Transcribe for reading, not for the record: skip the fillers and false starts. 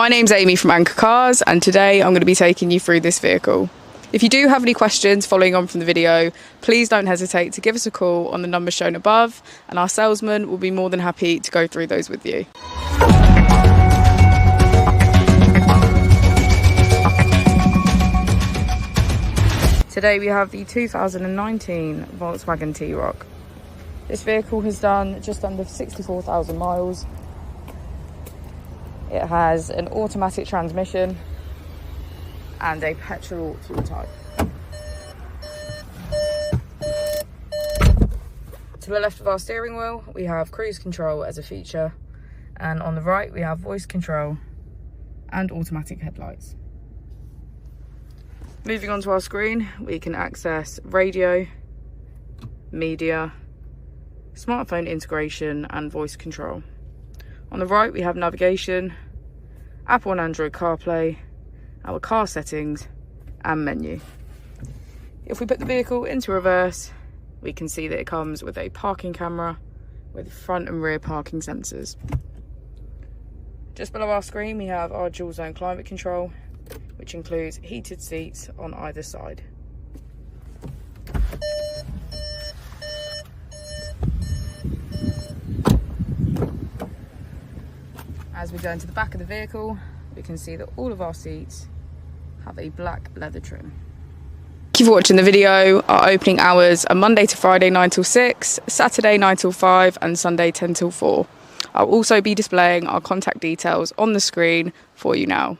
My name's Amy from Anchor Cars, and today I'm going to be taking you through this vehicle. If you do have any questions following on from the video, please don't hesitate to give us a call on the number shown above, and our salesman will be more than happy to go through those with you. Today we have the 2019 Volkswagen T-Roc. This vehicle has done just under 64,000 miles. It has an automatic transmission and a petrol fuel type. To the left of our steering wheel, we have cruise control as a feature, and on the right we have voice control and automatic headlights. Moving on to our screen, we can access radio, media, smartphone integration and voice control. On the right we have navigation, Apple and Android CarPlay, our car settings and menu. If we put the vehicle into reverse, we can see that it comes with a parking camera with front and rear parking sensors. Just below our screen we have our dual zone climate control, which includes heated seats on either side. As we go into the back of the vehicle, we can see that all of our seats have a black leather trim. Thank you for watching the video. Our opening hours are Monday to Friday 9 till 6, Saturday 9 till 5 and Sunday 10 till 4. I'll also be displaying our contact details on the screen for you now.